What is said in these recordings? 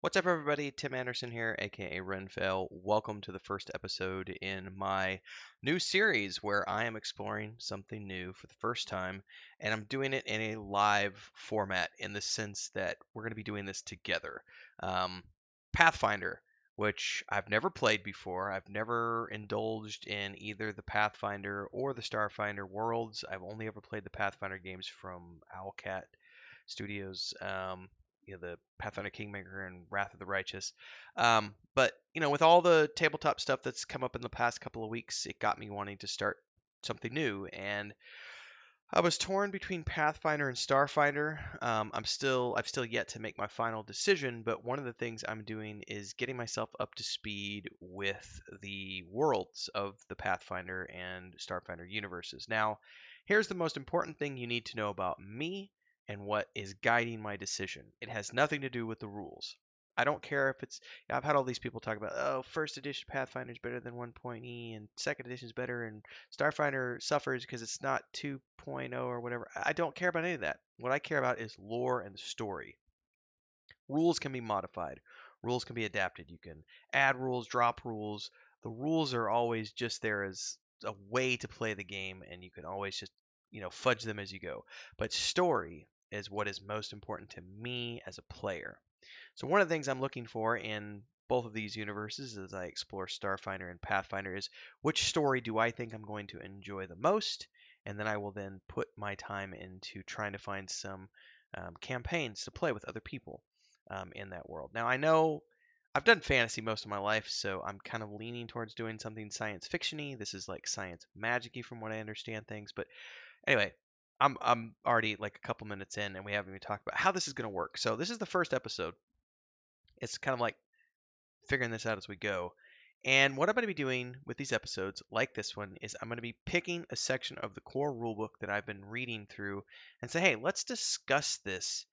What's up, everybody? Tim Anderson here, aka Renfell. Welcome to the first episode in my new series where I am exploring something new for the first time, and I'm doing it in a live format in the sense that we're going to be doing this together. Um, Pathfinder, which I've never played before. I've never indulged in either the Pathfinder or the Starfinder worlds. I've only ever played the Pathfinder games from Owlcat Studios. The Pathfinder Kingmaker and Wrath of the Righteous. But with all the tabletop stuff that's come up in the past couple of weeks, it got me wanting to start something new. And I was torn between Pathfinder and Starfinder. I've still yet to make my final decision, but one of the things I'm doing is getting myself up to speed with the worlds of the Pathfinder and Starfinder universes. Now, here's the most important thing you need to know about me and what is guiding my decision. It has nothing to do with the rules. I don't care if it's. I've had all these people talk about, oh, first edition Pathfinder is better than 1.E, and second edition is better, and Starfinder suffers because it's not 2.0 or whatever. I don't care about any of that. What I care about is lore and story. Rules can be modified. Rules can be adapted. You can add rules, drop rules. The rules are always just there as a way to play the game, and you can always just, fudge them as you go. But story is what is most important to me as a player. So one of the things I'm looking for in both of these universes as I explore Starfinder and Pathfinder is which story do I think I'm going to enjoy the most, and then I will then put my time into trying to find some campaigns to play with other people in that world. Now I know I've done fantasy most of my life, so I'm kind of leaning towards doing something science fictiony. This is like science magicy from what I understand things, but anyway, I'm already like a couple minutes in, and we haven't even talked about how this is going to work. So this is the first episode. It's kind of like figuring this out as we go. And what I'm going to be doing with these episodes, like this one, is I'm going to be picking a section of the core rulebook that I've been reading through and say, hey, let's discuss this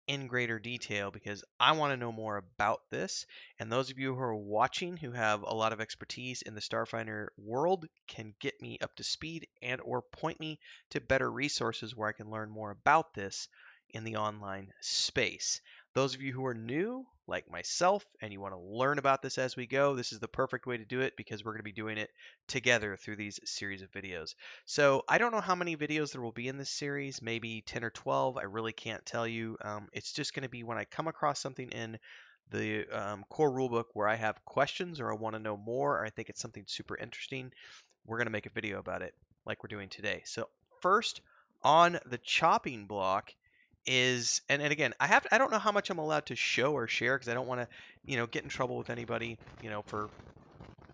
in greater detail because I want to know more about this. And those of you who are watching who have a lot of expertise in the Starfinder world can get me up to speed and or point me to better resources where I can learn more about this in the online space. Those of you who are new, like myself, and you want to learn about this as we go, this is the perfect way to do it because we're going to be doing it together through these series of videos. So I don't know how many videos there will be in this series, maybe 10 or 12. I really can't tell you. It's just going to be when I come across something in the core rulebook where I have questions or I want to know more or I think it's something super interesting, we're going to make a video about it like we're doing today. So first on the chopping block is and again I don't know how much I'm allowed to show or share because I don't want to get in trouble with anybody for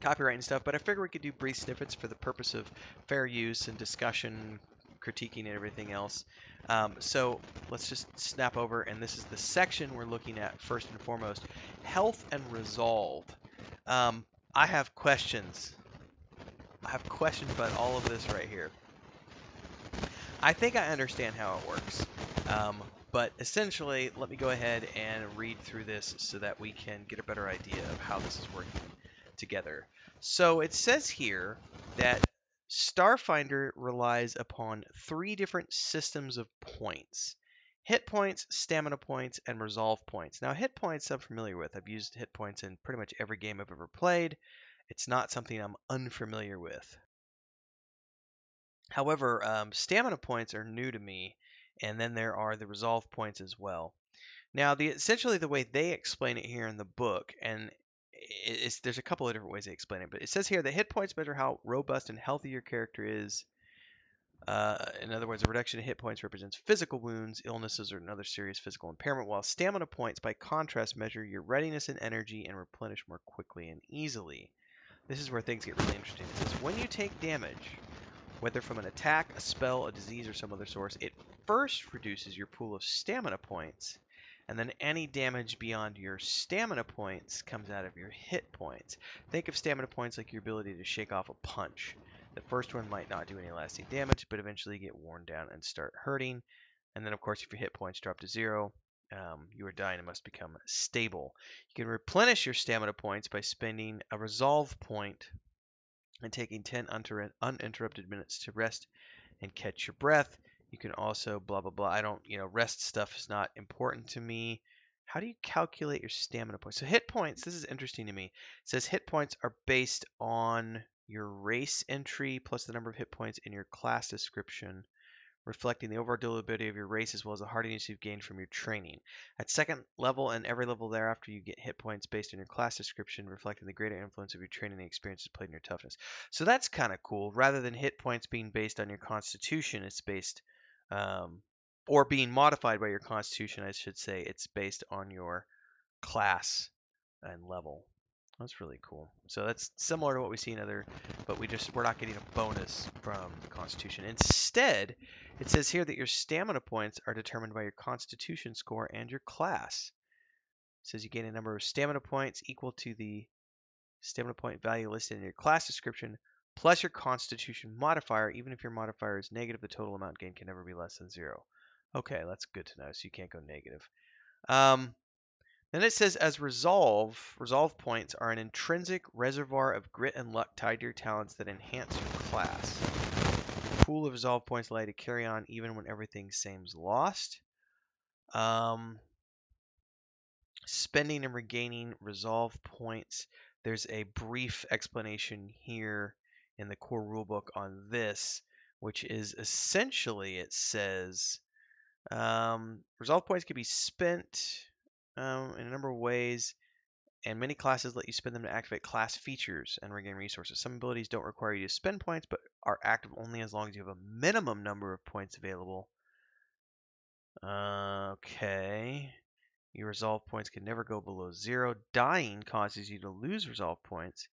copyright and stuff, but I figure we could do brief snippets for the purpose of fair use and discussion, critiquing and everything else. So let's just snap over, and this is the section we're looking at first and foremost: health and resolve. um, I have questions. I have questions about all of this right here. I think I understand how it works. But essentially, let me go ahead and read through this so that we can get a better idea of how this is working together. So it says here that Starfinder relies upon three different systems of points: hit points, stamina points, and resolve points. Now, hit points I'm familiar with. I've used hit points in pretty much every game I've ever played. It's not something I'm unfamiliar with. However, stamina points are new to me, and then there are the resolve points as well. Now, essentially the way they explain it here in the book, and there's a couple of different ways they explain it, but it says here that hit points measure how robust and healthy your character is. In other words, a reduction in hit points represents physical wounds, illnesses, or another serious physical impairment, while stamina points, by contrast, measure your readiness and energy and replenish more quickly and easily. This is where things get really interesting. It says when you take damage, whether from an attack, a spell, a disease, or some other source, it first reduces your pool of stamina points, and then any damage beyond your stamina points comes out of your hit points. Think of stamina points like your ability to shake off a punch. The first one might not do any lasting damage, but eventually get worn down and start hurting. And then, of course, if your hit points drop to zero, you are dying and must become stable. You can replenish your stamina points by spending a resolve point and taking 10 uninterrupted minutes to rest and catch your breath. You can also blah blah blah. I don't, rest stuff is not important to me. How do you calculate your stamina points? So hit points, this is interesting to me. It says hit points are based on your race entry plus the number of hit points in your class description, reflecting the overall durability of your race as well as the hardiness you've gained from your training. At second level and every level thereafter, you get hit points based on your class description, reflecting the greater influence of your training and experiences played in your toughness. So that's kind of cool. Rather than hit points being based on your constitution, it's based, um, or being modified by your constitution, I should say, it's based on your class and level. That's really cool. So that's similar to what we see in other, but we're not getting a bonus from the Constitution. Instead, it says here that your stamina points are determined by your Constitution score and your class. It says you gain a number of stamina points equal to the stamina point value listed in your class description, plus your Constitution modifier. Even if your modifier is negative, the total amount gained can never be less than 0. Okay, that's good to know. So you can't go negative. Then it says, as resolve points are an intrinsic reservoir of grit and luck tied to your talents that enhance your class. Pool of resolve points allow you to carry on even when everything seems lost. Spending and regaining resolve points. There's a brief explanation here in the core rulebook on this, which is essentially, it says, resolve points can be spent in a number of ways, and many classes let you spend them to activate class features and regain resources. Some abilities don't require you to spend points, but are active only as long as you have a minimum number of points available. Okay. Your resolve points can never go below 0. Dying causes you to lose resolve points.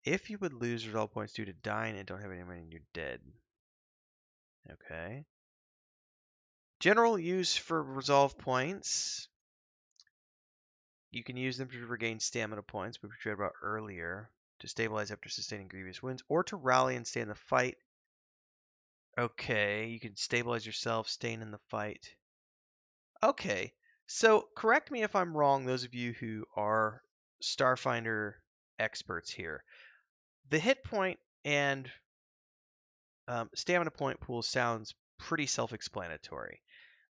If you would lose resolve points due to dying and don't have any money, you're dead. Okay. General use for resolve points. You can use them to regain stamina points, which we read about earlier, to stabilize after sustaining grievous wounds, or to rally and stay in the fight. Okay, you can stabilize yourself, staying in the fight. Okay, so correct me if I'm wrong, those of you who are Starfinder experts here. The hit point and stamina point pool sounds pretty self-explanatory.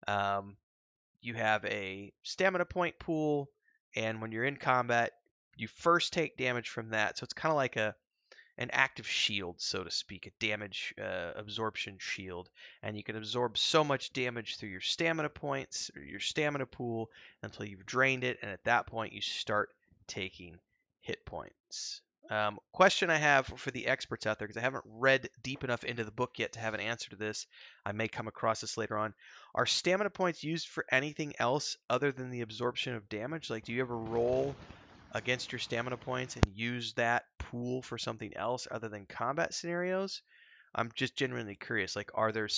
You have a stamina point pool, and when you're in combat, you first take damage from that. So it's kind of like an active shield, so to speak, a damage absorption shield. And you can absorb so much damage through your stamina points or your stamina pool until you've drained it. And at that point, you start taking hit points. Question I have for the experts out there, because I haven't read deep enough into the book yet to have an answer to this. I may come across this later on. Are stamina points used for anything else other than the absorption of damage? Like, do you ever roll against your stamina points and use that pool for something else other than combat scenarios? I'm just genuinely curious. Like, are there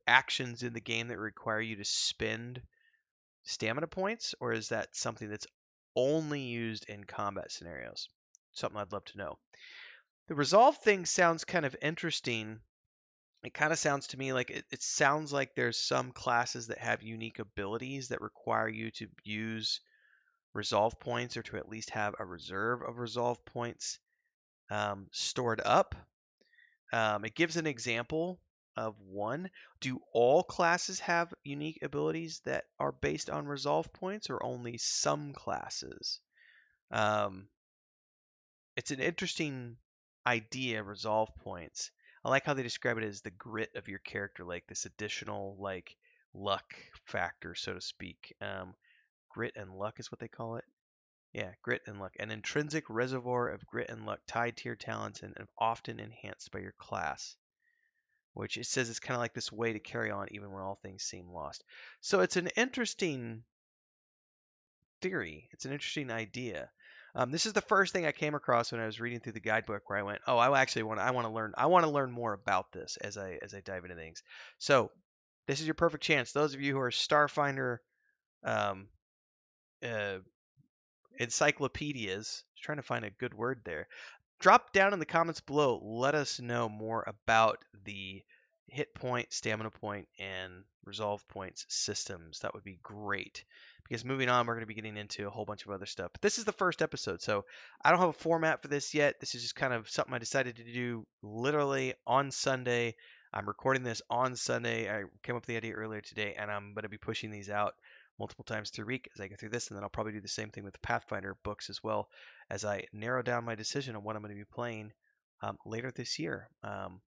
actions in the game that require you to spend stamina points, or is that something that's only used in combat scenarios? Something I'd love to know. The resolve thing sounds kind of interesting. It kind of sounds to me like it sounds like there's some classes that have unique abilities that require you to use resolve points, or to at least have a reserve of resolve points stored up. It gives an example of one. Do all classes have unique abilities that are based on resolve points, or only some classes? It's an interesting idea, resolve points. I like how they describe it as the grit of your character, like this additional like luck factor, so to speak. Grit and luck is what they call it. Yeah, grit and luck. An intrinsic reservoir of grit and luck tied to your talents and often enhanced by your class. Which it says it's kind of like this way to carry on even when all things seem lost. So it's an interesting theory. It's an interesting idea. This is the first thing I came across when I was reading through the guidebook, where I went, "Oh, I want to learn. I want to learn more about this as I dive into things." So this is your perfect chance. Those of you who are Starfinder um, uh, encyclopedias, trying to find a good word there. Drop down in the comments below. Let us know more about the hit point, stamina point, and resolve points systems. That would be great. Because moving on, we're going to be getting into a whole bunch of other stuff. But this is the first episode, so I don't have a format for this yet. This is just kind of something I decided to do literally on Sunday. I'm recording this on Sunday. I came up with the idea earlier today, and I'm going to be pushing these out multiple times through week as I go through this, and then I'll probably do the same thing with the Pathfinder books as well as I narrow down my decision on what I'm going to be playing later this year.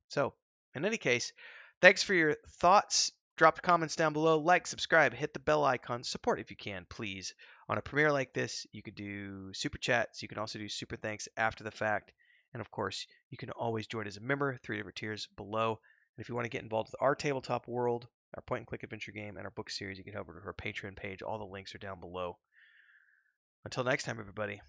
So, in any case, thanks for your thoughts. Drop the comments down below. Like, subscribe, hit the bell icon. Support if you can, please. On a premiere like this, you could do super chats. You can also do super thanks after the fact. And of course, you can always join as a member, 3 different tiers below. And if you want to get involved with our tabletop world, our point and click adventure game, and our book series, you can head over to our Patreon page. All the links are down below. Until next time, everybody.